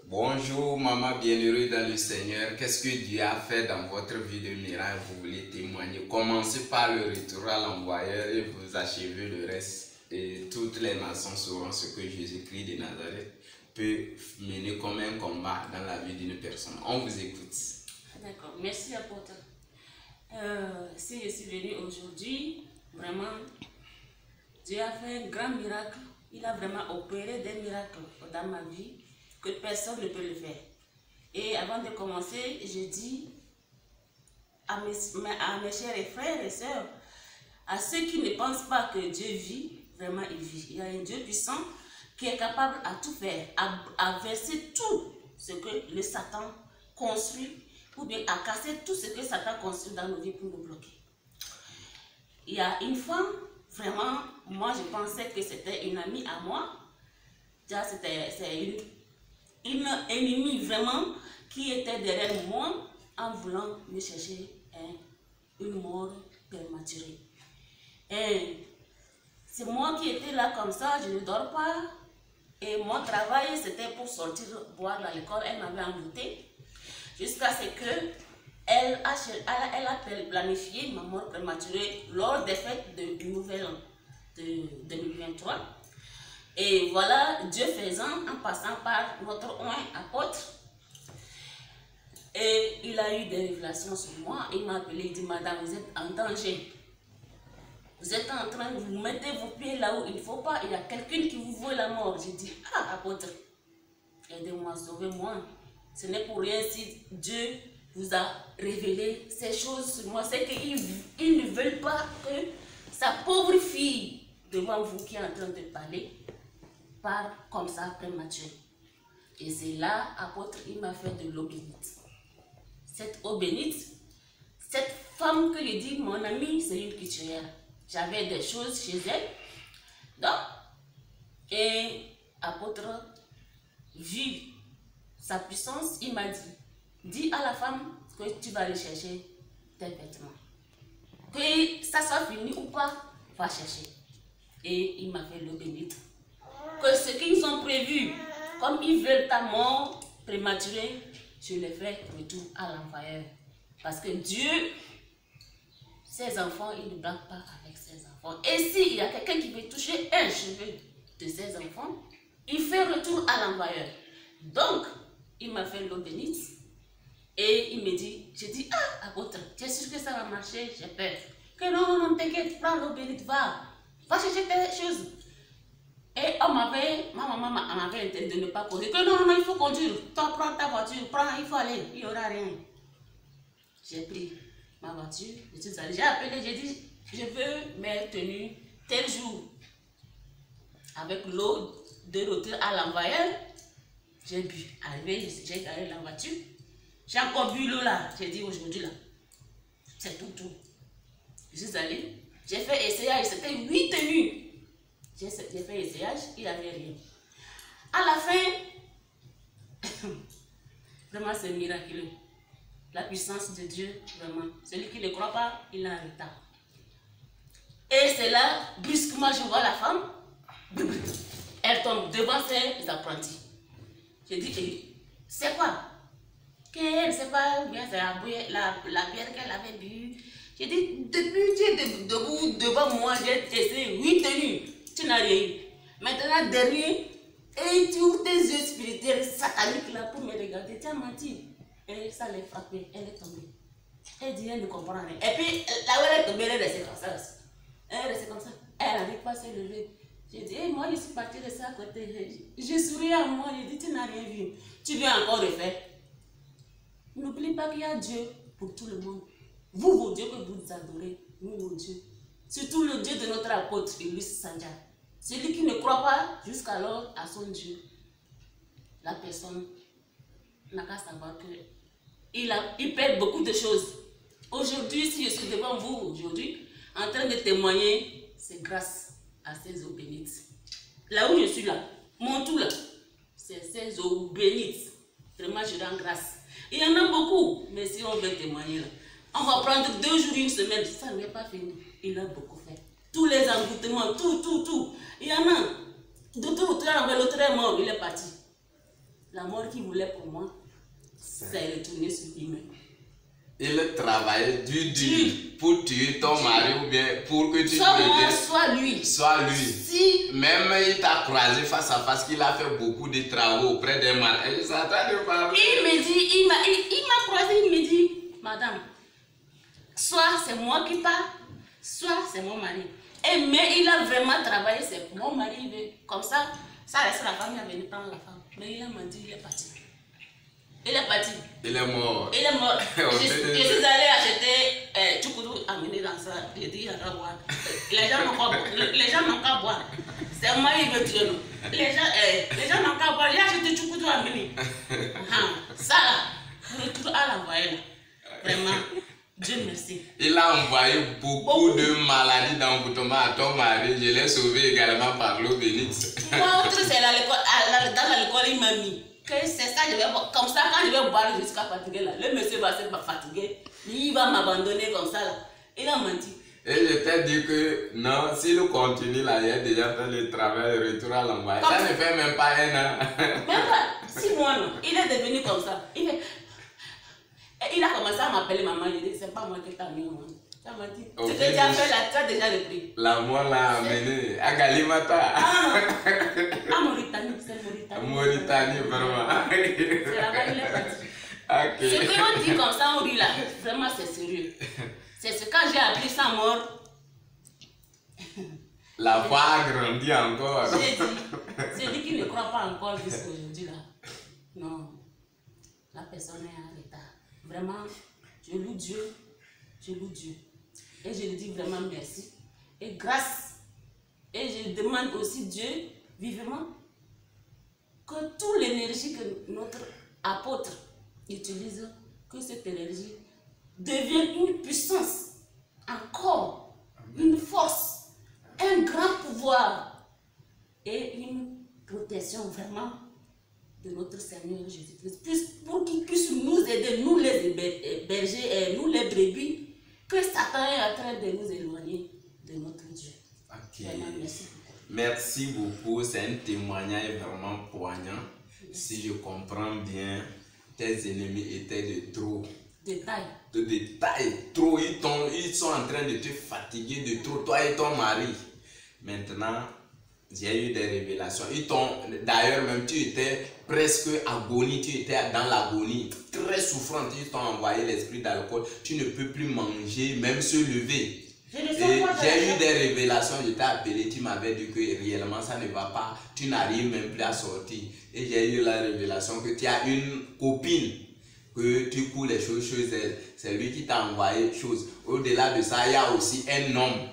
Bonjour maman bienheureuse dans le Seigneur, qu'est-ce que Dieu a fait dans votre vie de miracle? Vous voulez témoigner? Commencez par le retour à l'envoyeur et vous achevez le reste. Et toutes les nations sauront ce que Jésus-Christ de Nazareth peut mener comme un combat dans la vie d'une personne. On vous écoute. D'accord, merci apôtre. Si je suis venue aujourd'hui, vraiment, Dieu a fait un grand miracle. Il a vraiment opéré des miracles dans ma vie que personne ne peut le faire. Et avant de commencer, je dis à mes chers frères et sœurs, à ceux qui ne pensent pas que Dieu vit, vraiment il vit. Il y a un Dieu puissant qui est capable à tout faire, à verser tout ce que le Satan construit, ou bien à casser tout ce que Satan construit dans nos vies pour nous bloquer. Il y a une femme, vraiment, moi je pensais que c'était une amie à moi. C'est une ennemie vraiment qui était derrière moi en voulant me chercher une mort prématurée. Et c'est moi qui étais là comme ça, je ne dors pas. Et mon travail c'était pour sortir boire dans l'école, elle m'avait embouté. Jusqu'à ce que elle a planifié ma mort prématurée lors des fêtes du Nouvel An de 2023. Et voilà, Dieu faisant, en passant par notre oint apôtre, et il a eu des révélations sur moi. Il m'a appelé, il dit, madame, vous êtes en danger. Vous êtes en train de vous mettre vos pieds là où il ne faut pas. Il y a quelqu'un qui vous veut la mort. J'ai dit, ah, apôtre, aidez-moi, sauvez-moi. Ce n'est pour rien si Dieu vous a révélé ces choses sur moi. C'est qu'ils ne veulent pas que sa pauvre fille, devant vous qui est en train de parler, parle comme ça prématuré. Et c'est là, apôtre, il m'a fait de l'eau bénite. Cette eau bénite, cette femme que je dis, mon amie, c'est une couturière. J'avais des choses chez elle. Donc, et apôtre, vu sa puissance, il m'a dit, dis à la femme que tu vas aller chercher tes vêtements. Que ça soit fini ou pas, va chercher. Et il m'a fait l'eau bénite. Que ce qu'ils ont prévu, comme ils veulent ta mort prématurée, je les fais retour à l'envoyeur. Parce que Dieu, ses enfants, il ne blague pas avec ses enfants. Et s'il y a quelqu'un qui veut toucher un cheveu de ses enfants, il fait retour à l'envoyeur. Donc, il m'a fait l'eau bénite. Et il me dit, j'ai dit, ah, apôtre, tu es sûr que ça va marcher? J'ai peur. Que non, t'inquiète, prends l'eau bénite, va chercher tes choses. Et ma maman m'avait interdit de ne pas conduire. Que non, il faut conduire. Toi, prends ta voiture, il faut aller, il n'y aura rien. J'ai pris ma voiture, je suis allée, j'ai appelé, j'ai dit, je veux mes tenues tel jour. Avec l'eau de retour à l'envoyeur, j'ai bu. Arrivé, j'ai garé la voiture. J'ai encore bu l'eau là. J'ai dit aujourd'hui là, c'est tout. Je suis allée, j'ai fait essayage, c'était 8 tenues. J'ai fait essayage, il n'y avait rien. À la fin, vraiment c'est miraculeux. La puissance de Dieu, vraiment. Celui qui ne croit pas, il est en retard. Et c'est là, brusquement, je vois la femme, elle tombe devant ses apprentis. Je dis, c'est quoi? Qu'elle ne sait pas, ou bien c'est la bière qu'elle avait bu. J'ai dit, depuis tu es debout devant moi, j'ai essayé 8 tenues. Tu n'as rien eu. Maintenant, dernier, et tu ouvres tes yeux spirituels sataniques là pour me regarder. Tu as menti. Et ça l'a frappé. Elle est tombée. Elle dit, elle ne comprend rien. Et puis, là où elle est tombée, elle est restée comme ça. Elle est restée comme ça. Elle n'arrive pas à se lever. J'ai dit, hey, moi, je suis partie de ça à côté. Je souris à moi. J'ai dit, tu n'as rien vu. Tu viens encore refaire. N'oublie pas qu'il y a Dieu pour tout le monde. Vous, vos dieux que vous adorez, nous, vos dieux. Surtout le Dieu de notre apôtre, Louis Sanja. Celui qui ne croit pas jusqu'alors à son Dieu, la personne n'a qu'à savoir qu'il perd beaucoup de choses. Aujourd'hui, si je suis devant vous aujourd'hui, en train de témoigner, c'est grâce à ces eaux bénites. Là où je suis là, mon tout là, c'est ces eaux bénites. Vraiment, je rends grâce. Il y en a beaucoup, mais si on veut témoigner là, on va prendre 2 jours, 1 semaine, ça n'est pas fini. Il a beaucoup fait. Tous les engoutements, tout. Il y en a. L'autre est mort, il est parti. La mort qu'il voulait pour moi, c'est retourné sur lui-même. Il travaillait dur pour tuer ton mari ou bien pour que tu soit moi, soit lui. Soit lui. Si. Même il t'a croisé face à face qu'il a fait beaucoup de travaux auprès d'un mari. Il me dit, il m'a croisé, il me dit, madame, soit c'est moi qui pars, soit c'est mon mari. Mais il a vraiment travaillé, c'est mon mari. Comme ça reste la femme, il est venu prendre la femme. Mais il a menti, il est parti. Il est parti. Il est mort. Il est mort. Je suis allée acheter Tchoukoudou amené dans ça. J'ai dit, on va boire. Les gens n'ont qu'à boire. C'est moi qui veux tuer nous. Les gens n'ont qu'à boire. J'ai acheté Tchoukoudou amené. Ça là, retour à l'envoyer là. Vraiment, Dieu merci. Il a envoyé beaucoup de maladies d'emboutement à ton mari. Je l'ai sauvé également par l'eau bénite. Moi, autre, c'est dans l'école, il m'a mis. C'est ça, comme ça, quand je vais boire jusqu'à fatiguer là, le monsieur va se fatiguer, il va m'abandonner comme ça là. Il a menti. Et je t'ai dit que non, s'il continue là, il a déjà fait le travail, le retour à l'envoi. Ça ne fait même pas un an. Même pas 6 mois non, il est devenu comme ça. Il a commencé à m'appeler maman, il dit c'est pas moi qui t'ai mis au monde. Tu m'as dit, ce que tu as fait là, tu as déjà repris. La mort l'a amené à Galimata. À Mauritanie, c'est Mauritanie. Mauritanie, vraiment. C'est là-bas, il est parti. Ce qu'on dit comme ça, on dit là, vraiment c'est sérieux. C'est ce quand j'ai appris sa mort. La voix a grandi encore. J'ai dit qu'il ne croit pas encore jusqu'à aujourd'hui là. Non, la personne est en retard. Vraiment, je loue Dieu. Je loue Dieu. Et je lui dis vraiment merci. Et grâce. Et je demande aussi Dieu, vivement, que toute l'énergie que notre apôtre utilise, que cette énergie devienne une puissance, encore, une force, un grand pouvoir et une protection vraiment de notre Seigneur Jésus-Christ, pour qu'il puisse nous aider, nous les bergers, nous les brebis, que Satan est en train de nous éloigner de notre Dieu. Vraiment, merci beaucoup. Merci beaucoup, c'est un témoignage vraiment poignant. Si je comprends bien, tes ennemis étaient de trop. De détails, trop. Ils sont en train de te fatiguer de trop, toi et ton mari. Maintenant, j'ai eu des révélations. D'ailleurs, même tu étais presque agonie, tu étais dans l'agonie, très souffrante. Ils t'ont envoyé l'esprit d'alcool. Tu ne peux plus manger, même se lever. J'ai eu des révélations, je t'ai appelé, tu m'avais dit que réellement ça ne va pas, tu n'arrives même plus à sortir. Et j'ai eu la révélation que tu as une copine, que tu cours les choses chez elle. C'est lui qui t'a envoyé des choses. Au-delà de ça, il y a aussi un homme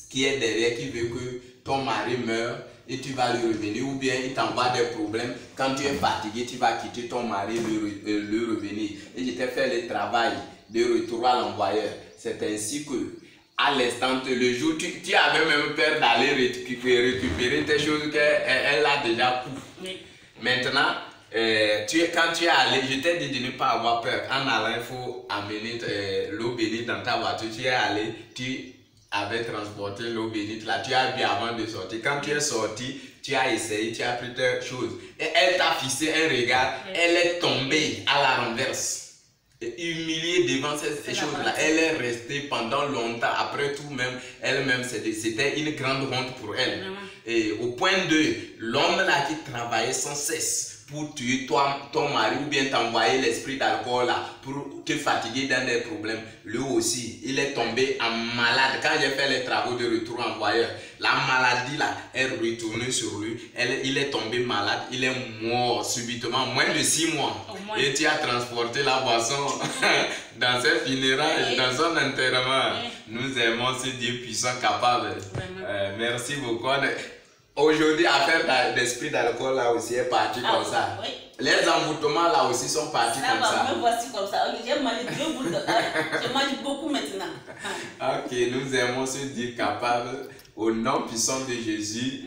qui est derrière, qui veut que ton mari meure et tu vas lui revenir, ou bien il t'envoie des problèmes. Quand tu es fatigué, tu vas quitter ton mari, le revenir. Et je t'ai fait le travail de retour à l'envoyeur. C'est ainsi que, à l'instant, le jour, tu avais même peur d'aller récupérer tes choses qu'elle a déjà coupées. Oui. Maintenant, quand tu es allé, je t'ai dit de ne pas avoir peur. En allant, il faut amener l'eau bénite dans ta voiture. Tu es allé, tu avais transporté l'eau bénite là, tu as bu avant de sortir. Quand tu es sorti, tu as essayé, tu as pris tes choses. Et elle t'a fixé un regard, elle est tombée à la renverse. Humiliée devant ces choses-là, elle est restée pendant longtemps. Après tout, même elle-même, c'était une grande honte pour elle. Et au point de l'homme là qui travaillait sans cesse pour tuer ton mari ou bien t'envoyer l'esprit d'alcool là pour te fatiguer dans des problèmes, lui aussi, il est tombé en malade. Quand j'ai fait les travaux de retour envoyeur, la maladie là est retournée sur lui. Il est tombé malade, il est mort subitement, moins de 6 mois. Et tu as transporté la boisson dans ses funérailles, dans son enterrement. Nous aimons ce Dieu puissant, capable. Merci beaucoup. Aujourd'hui, l'affaire d'esprit d'alcool là aussi est partie comme ça. Oui. Les envoûtements là aussi sont partis comme ça. Me voici comme ça. J'ai mangé 2 boules de je mange beaucoup maintenant. Ok, nous aimons ce Dieu capable. Au nom puissant de Jésus,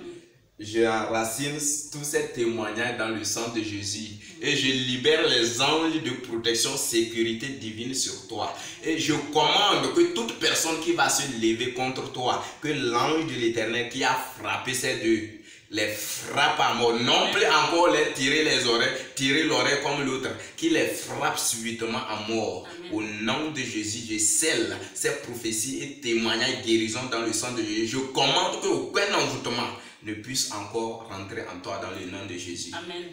je enracine tous ces témoignages dans le sang de Jésus. Et je libère les anges de protection, sécurité divine sur toi. Et je commande que toute personne qui va se lever contre toi, que l'ange de l'Éternel qui a frappé ces deux, les frappe à mort. Non plus encore les tirer les oreilles, tirer l'oreille comme l'autre, qui les frappe subitement à mort. Amen. Au nom de Jésus, je scelle ces prophéties et témoignages guérison dans le sang de Jésus. Je commande qu'aucun envoûtement ne puisse encore rentrer en toi dans le nom de Jésus. Amen.